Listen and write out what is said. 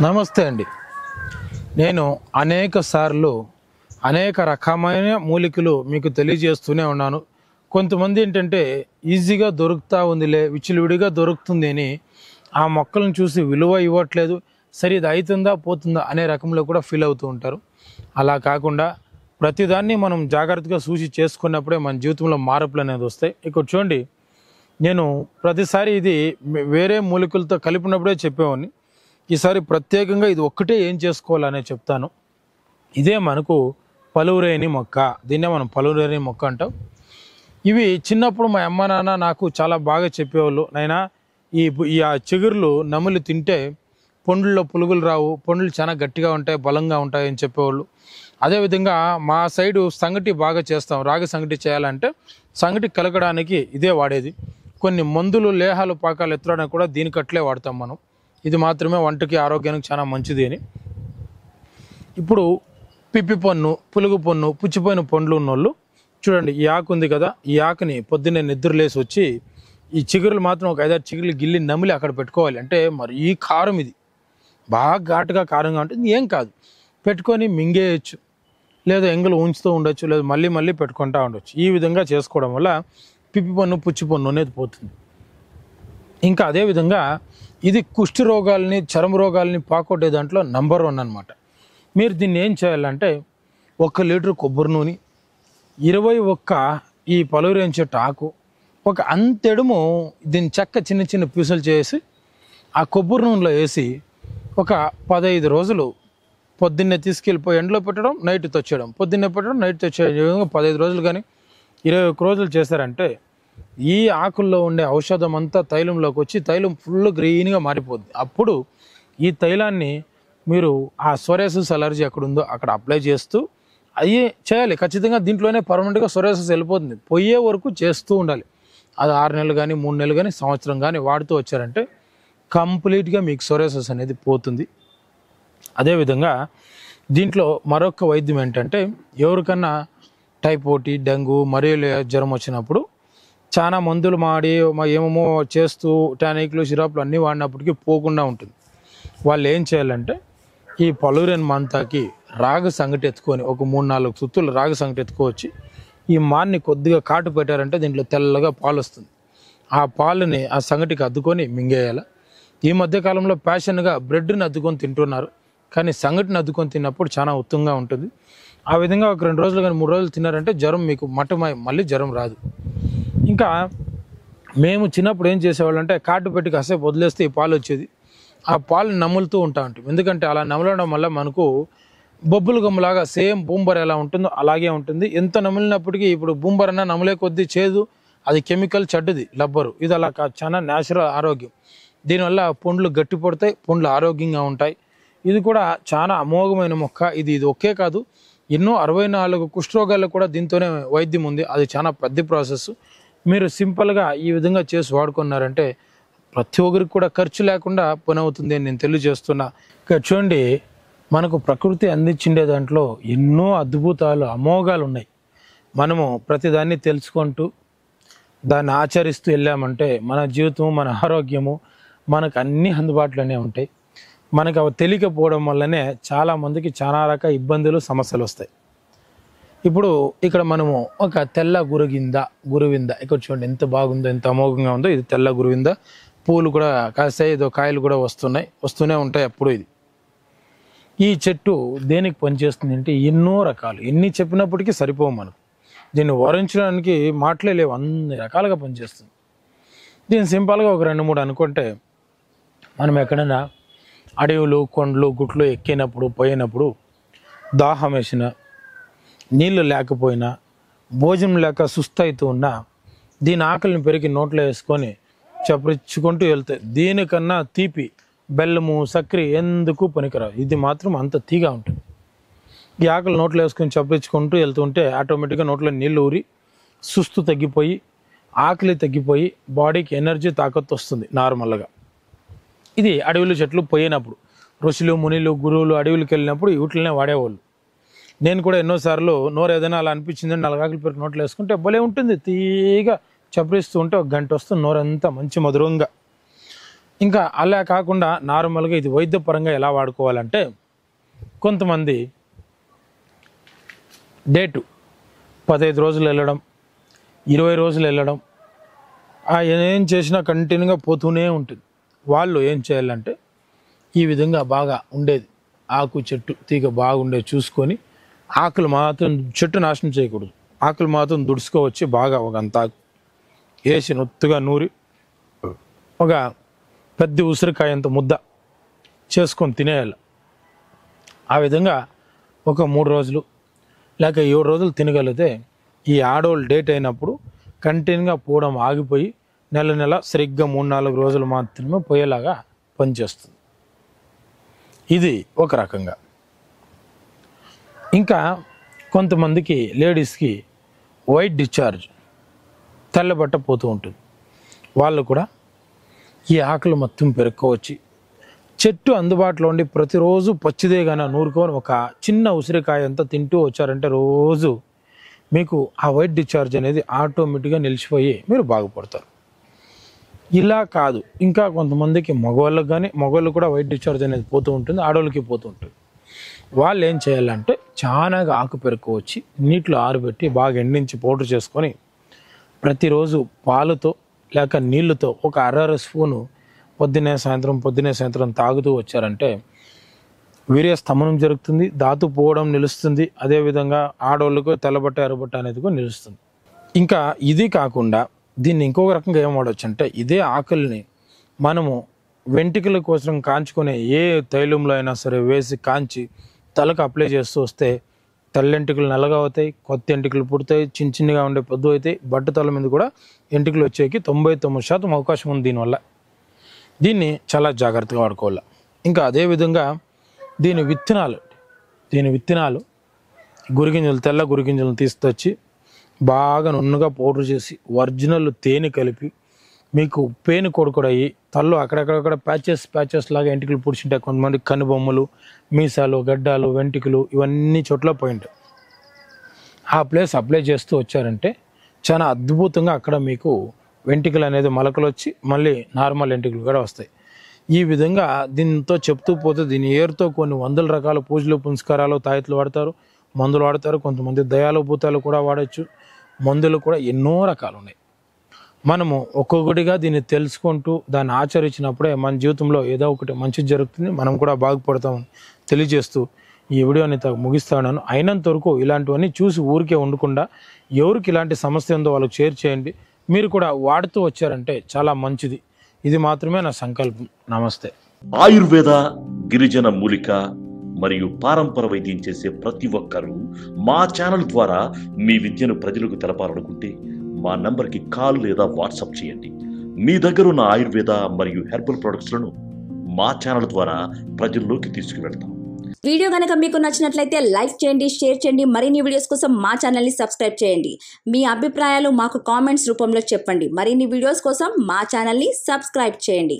నమస్తే అండి. నేను అనేక సార్లు అనేక రకమైన మూలికలు మీకు తెలియజేస్తూనే ఉన్నాను. కొంతమంది ఏంటంటే ఈజీగా దొరుకుతూ ఉందిలే, విచ్చలవిడిగా దొరుకుతుంది అని ఆ మొక్కలను చూసి విలువ ఇవ్వట్లేదు. సరే ఇది అవుతుందా పోతుందా అనే రకంలో కూడా ఫీల్ అవుతూ ఉంటారు. అలా కాకుండా ప్రతిదాన్ని మనం జాగ్రత్తగా చూసి చేసుకున్నప్పుడే మన జీవితంలో మార్పులు అనేది వస్తాయి. ఇక్కడ చూడండి, నేను ప్రతిసారి ఇది వేరే మూలికలతో కలిపినప్పుడే చెప్పేవాడిని. ఈసారి ప్రత్యేకంగా ఇది ఒక్కటే ఏం చేసుకోవాలనే చెప్తాను. ఇదే మనకు పలువురేని మొక్క. దీన్నే మనం పలువురేని మొక్క అంటాం. ఇవి చిన్నప్పుడు మా అమ్మ నాన్న నాకు చాలా బాగా చెప్పేవాళ్ళు, నైనా ఈ చిగుర్లు నములు తింటే పండ్లలో పురుగులు రావు, పండ్లు చాలా గట్టిగా ఉంటాయి, బలంగా ఉంటాయి అని చెప్పేవాళ్ళు. అదేవిధంగా మా సైడు సంగటి బాగా చేస్తాం. రాగి సంగటి చేయాలంటే సంగటి కలకడానికి ఇదే వాడేది. కొన్ని మందులు, లేహాలు, పాకాలు ఎత్తడానికి కూడా దీనికట్లే వాడతాం మనం. ఇది మాత్రమే వంటకి, ఆరోగ్యానికి చాలా మంచిది అని. ఇప్పుడు పిప్పి పన్ను, పులుగు పన్ను, పుచ్చిపోయిన పండ్లు ఉన్నోళ్ళు చూడండి, ఈ ఆకు ఉంది కదా, ఈ ఆకుని పొద్దున్నే నిద్రలేసి వచ్చి ఈ చిగురులు మాత్రం ఒక 5-6 చిగురులు గిల్లి నమిలి అక్కడ పెట్టుకోవాలి. అంటే మరి ఈ కారం ఇది బాగా ఘాటుగా కారంగా ఉంటుంది, ఏం కాదు, పెట్టుకొని మింగేయచ్చు, లేదా ఎంగలు ఉంచుతూ ఉండొచ్చు, లేదా మళ్ళీ మళ్ళీ పెట్టుకుంటూ ఉండొచ్చు. ఈ విధంగా చేసుకోవడం వల్ల పిప్పి పన్ను, పుచ్చి పన్ను అనేది పోతుంది. ఇంకా అదేవిధంగా ఇది కుష్టి రోగాల్ని, చర్మ రోగాల్ని పాకొట్టే దాంట్లో నంబర్ 1 అనమాట. మీరు దీన్ని ఏం చేయాలంటే 1 లీటర్ కొబ్బరి నూనె, 21 ఈ పలువురేని చెట్టు ఆకు, ఒక అంతెడుము దీన్ని చెక్క చిన్న చిన్న పీసులు చేసి ఆ కొబ్బరి నూనెలో వేసి ఒక 15 రోజులు పొద్దున్నే తీసుకెళ్ళిపోయి ఎండలో పెట్టడం, నైట్ తెచ్చేయడం, పొద్దున్నే పెట్టడం, నైట్ తెచ్చేయడం. 15 రోజులు కానీ 21 రోజులు చేశారంటే ఈ ఆకుల్లో ఉండే ఔషధం అంతా తైలంలోకి వచ్చి తైలం ఫుల్ గ్రీన్గా మారిపోద్ది. అప్పుడు ఈ తైలాన్ని మీరు ఆ సోరియాసిస్ అలర్జీ ఎక్కడుందో అక్కడ అప్లై చేస్తూ అయ్యే చేయాలి. ఖచ్చితంగా దీంట్లోనే పర్మనెంట్గా సోరియాసిస్ వెళ్ళిపోతుంది. పోయే వరకు చేస్తూ ఉండాలి. అది 6 నెలలు కానీ, 3 నెలలు కానీ, సంవత్సరం కానీ వాడుతూ వచ్చారంటే కంప్లీట్గా మీకు సోరియాసిస్ అనేది పోతుంది. అదేవిధంగా దీంట్లో మరొక వైద్యం ఏంటంటే, ఎవరికన్నా టైఫాయిడ్, డెంగ్యూ, మలేరియా జ్వరం వచ్చినప్పుడు చాలా మందులు మాడి ఏమేమో చేస్తూ టానిక్లు, సిరప్లు అన్నీ వాడినప్పటికీ పోకుండా ఉంటుంది. వాళ్ళు ఏం చేయాలంటే ఈ పలువురేని మంతాకి రాగి సంగటి ఎత్తుకొని ఒక 3-4 సుత్తులు రాగి సంగటి ఎత్తుకోవచ్చి ఈ మాన్ని కొద్దిగా కాటు పెట్టారంటే దీంట్లో తెల్లగా పాలు వస్తుంది. ఆ పాలుని ఆ సంగటికి అద్దుకొని మింగేయాలి. ఈ మధ్యకాలంలో ప్యాషన్గా బ్రెడ్ని అద్దుకొని తింటున్నారు, కానీ సంగటిని అద్దుకొని తిన్నప్పుడు చాలా ఉత్తంగా ఉంటుంది. ఆ విధంగా ఒక 2 రోజులు కానీ 3 రోజులు తిన్నారంటే జ్వరం మీకు మట్టమై మళ్ళీ జ్వరం రాదు. ఇంకా మేము చిన్నప్పుడు ఏం చేసేవాళ్ళం అంటే కాటు పెట్టి కాసేపు వదిలేస్తే ఈ పాలు వచ్చేది. ఆ పాలు నములుతూ ఉంటాం. ఎందుకంటే అలా నమలడం వల్ల మనకు బొబ్బులు గమ్ములాగా సేమ్ బూంబర్ ఎలా ఉంటుందో అలాగే ఉంటుంది. ఎంత నమిలినప్పటికీ ఇప్పుడు బూంబర్ అన్న నమలే కొద్దీ చేదు, అది కెమికల్, చెడ్డది లబ్బరు. ఇది అలా చాలా న్యాచురల్ ఆరోగ్యం. దీనివల్ల పండ్లు గట్టి పడతాయి, పండ్లు ఆరోగ్యంగా ఉంటాయి. ఇది కూడా చాలా అమోఘమైన మొక్క. ఇది ఒకే కాదు, ఎన్నో 64 కుష్ఠరోగాలకు కూడా దీంతోనే వైద్యం ఉంది. అది చాలా పెద్ద ప్రాసెస్. మీరు సింపుల్గా ఈ విధంగా చేసి వాడుకున్నారంటే ప్రతి ఒక్కరికి కూడా ఖర్చు లేకుండా పని అవుతుంది అని నేను తెలియజేస్తున్నా. ఇక్కడ చూడండి, మనకు ప్రకృతి అందించిండే దాంట్లో ఎన్నో అద్భుతాలు, అమోఘాలు ఉన్నాయి. మనము ప్రతిదాన్ని తెలుసుకుంటూ దాన్ని ఆచరిస్తూ వెళ్ళామంటే మన జీవితం, మన ఆరోగ్యము మనకు అన్నీ అందుబాటులోనే ఉంటాయి. మనకు అవి తెలియకపోవడం వల్లనే చాలామందికి చాలా రకాల ఇబ్బందులు, సమస్యలు వస్తాయి. ఇప్పుడు ఇక్కడ మనము ఒక తెల్ల గురువింద ఇక్కడ చూడండి ఎంత బాగుందో, ఎంత అమోఘంగా ఉందో. ఇది తెల్ల గురువింద. పూలు కూడా కాస్తాయి, కాయలు కూడా వస్తూనే ఉంటాయి అప్పుడు. ఈ చెట్టు దేనికి పనిచేస్తుంది అంటే ఎన్నో రకాలు, ఎన్ని చెప్పినప్పటికీ సరిపోవు. మనకు దీన్ని వర్ణించడానికి మాటలే లేవు, అన్ని రకాలుగా పనిచేస్తుంది. దీన్ని సింపుల్గా ఒక 2-3 అనుకుంటే, మనం ఎక్కడైనా అడవులు, కొండలు, గుట్లు ఎక్కినప్పుడు, పోయినప్పుడు దాహం వేసిన, నీళ్ళు లేకపోయినా, భోజనం లేక సుస్తైతూ ఉన్నా దీని ఆకలిని పెరిగి నోట్లో వేసుకొని చప్పరించుకుంటూ వెళ్తాయి. దీనికన్నా తీపి, బెల్లము, చక్కెర ఎందుకు పనికిరావు. ఇది మాత్రం అంత తీగా ఉంటుంది. ఈ ఆకలి నోట్లో వేసుకొని చప్పరించుకుంటూ వెళ్తుంటే ఆటోమేటిక్గా నోట్లో నీళ్ళు ఊరి సుస్తు తగ్గిపోయి, ఆకలి తగ్గిపోయి, బాడీకి ఎనర్జీ, తాకత్తు వస్తుంది నార్మల్గా. ఇది అడవులు, చెట్లు పోయినప్పుడు ఋషులు, మునిలు, గురువులు అడవులకు వెళ్ళినప్పుడు వీటినే వాడేవాళ్ళు. నేను కూడా ఎన్నోసార్లు నోరు ఏదైనా అలా అనిపించిందని 4 ఆకులు పెరికి నోట్లో వేసుకుంటే భలే ఉంటుంది. తీగా చప్పరిస్తూ ఉంటే 1 గంట వస్తుంది, నోరంతా మంచి మధురంగా. ఇంకా అలా కాకుండా నార్మల్గా ఇది వైద్యపరంగా ఎలా వాడుకోవాలంటే, కొంతమంది డేటు 15 రోజులు వెళ్ళడం, 20 రోజులు వెళ్ళడం, ఏం చేసినా కంటిన్యూగా పోతూనే ఉంటుంది. వాళ్ళు ఏం చేయాలంటే, ఈ విధంగా బాగా ఉండేది ఆకు చెట్టు తీగ బాగుండేది చూసుకొని, ఆకులు మాత్రం చెట్టు నాశనం చేయకూడదు, ఆకులు మాత్రం దుడుచుకోవచ్చి బాగా ఒక అంత ఆకు వేసి నొత్తుగా నూరి ఒక పెద్ద ఉసిరికాయంత ముద్ద చేసుకొని తినేయాలి. ఆ విధంగా ఒక 3 రోజులు లేక 7 రోజులు తినగలిగితే ఈ ఆడోళ్ళు డేట్ అయినప్పుడు కంటిన్యూగా పోవడం ఆగిపోయి నెల సరిగ్గా 3-4 రోజులు మాత్రమే పోయేలాగా పనిచేస్తుంది. ఇది ఒక రకంగా. ఇంకా కొంతమందికి లేడీస్కి వైట్ డిశ్చార్జ్, తెల్లబట్ట పోతూ ఉంటుంది. వాళ్ళు కూడా ఈ ఆకులు మొత్తం పెరుక్కోవచ్చి చెట్టు అందుబాటులో ఉండి ప్రతిరోజు పచ్చిదే కానీ నూరుకొని ఒక చిన్న ఉసిరికాయ అంతా తింటూ వచ్చారంటే రోజు మీకు ఆ వైట్ డిశ్చార్జ్ అనేది ఆటోమేటిక్గా నిలిచిపోయి మీరు బాగుపడతారు. ఇలా కాదు, ఇంకా కొంతమందికి మగవాళ్ళకి కానీ, మగవాళ్ళు కూడా వైట్ డిశ్చార్జ్ అనేది పోతూ ఉంటుంది, ఆడవాళ్ళకి పోతూ ఉంటుంది. వాళ్ళు ఏం చేయాలంటే చాలా ఆకు పెరుక్కోవచ్చి నీటిలో ఆరబెట్టి బాగా ఎండించి పౌడర్ చేసుకొని ప్రతిరోజు పాలతో లేక నీళ్ళతో ఒక అర స్పూను పొద్దున్నే సాయంత్రం తాగుతూ వచ్చారంటే వీర్యస్తంభనం జరుగుతుంది, ధాతు పోవడం నిలుస్తుంది, అదేవిధంగా ఆడవాళ్ళకు తెల్లబట్ట ఎర్రబట్ట అనేది కూడా నిలుస్తుంది. ఇంకా ఇది కాకుండా దీన్ని ఇంకొక రకంగా ఏం వాడవచ్చు అంటే, ఇదే ఆకుల్ని మనము వెంట్రుకల కోసం కాంచుకునే ఏ తైలంలో అయినా సరే వేసి కాంచి తలకు అప్లై చేస్తూ వస్తే తెల్లెంటికలు నల్లగా అవుతాయి, కొత్త ఎంటికలు పుడతాయి, చిన్నగా ఉండే పొద్దు అవుతాయి, బట్టతల మీద కూడా ఎంటికలు వచ్చేకి 99% అవకాశం ఉంది దీనివల్ల. దీన్ని చాలా జాగ్రత్తగా వాడుకోవాలి. ఇంకా అదేవిధంగా దీని విత్తనాలు గురిగింజలు, తెల్ల గురిగింజలను తీసుకొచ్చి బాగా నున్నగా పౌడర్ చేసి ఒరిజినల్ తేనె కలిపి మీకు పేను కొడుకుడయ్యి తల్లో అక్కడక్కడ ప్యాచెస్ లాగా ఎంటికలు పుడిచింటాయి. కొంతమంది కనుబొమ్మలు, మీసాలు, గడ్డాలు, వెంట్రుకలు ఇవన్నీ చోట్ల పోయింటాయి. ఆ ప్లేస్ అప్లై చేస్తూ వచ్చారంటే చాలా అద్భుతంగా అక్కడ మీకు వెంట్రుకలు అనేది మొలకలు వచ్చి మళ్ళీ నార్మల్ వెంట్రుకలు కూడా వస్తాయి. ఈ విధంగా దీంతో చెప్తూ పోతే దీని ఏరుతో కొన్ని 100 రకాల పూజలు, పునస్కారాలు, తాయెత్తులు వాడతారు, మందులు వాడతారు. కొంతమంది దయాలు భూతాలు కూడా వాడచ్చు, మందులు కూడా ఎన్నో రకాలు ఉన్నాయి. మనము ఒక్కొక్కటిగా దీన్ని తెలుసుకుంటూ దాన్ని ఆచరించినప్పుడే మన జీవితంలో ఏదో ఒకటి మంచి జరుగుతుంది, మనం కూడా బాగుపడతామని తెలియజేస్తూ ఈ వీడియోని ముగిస్తాను. అయినంత వరకు ఇలాంటివన్నీ చూసి ఊరికే ఉండకుండా ఎవరికి ఇలాంటి సమస్య ఉందో వాళ్ళకి షేర్ చేయండి. మీరు కూడా వాడుతూ వచ్చారంటే చాలా మంచిది. ఇది మాత్రమే నా సంకల్పం. నమస్తే. ఆయుర్వేద, గిరిజన మూలిక మరియు పారంపర వైద్యం చేసే ప్రతి ఒక్కరూ మా ఛానల్ ద్వారా మీ విద్యను ప్రజలకు తెలపాలనుకుంటే మా నంబర్కి కాల్ లేదా వాట్సాప్ చేయండి. మీ దగ్గర ఉన్న ఆయుర్వేద మరియు హెర్బల్ ప్రొడక్ట్స్లను మా ఛానల్ ద్వారా ప్రజల్లోకి తీసుకువెళ్తాం. వీడియో కనుక మీకు నచ్చినట్లయితే లైక్ చేయండి, షేర్ చేయండి. మరిన్ని వీడియోస్ కోసం మా ఛానల్ని సబ్స్క్రైబ్ చేయండి. మీ అభిప్రాయాలు మాకు కామెంట్స్ రూపంలో చెప్పండి. మరిన్ని వీడియోస్ కోసం మా ఛానల్ని సబ్స్క్రైబ్ చేయండి.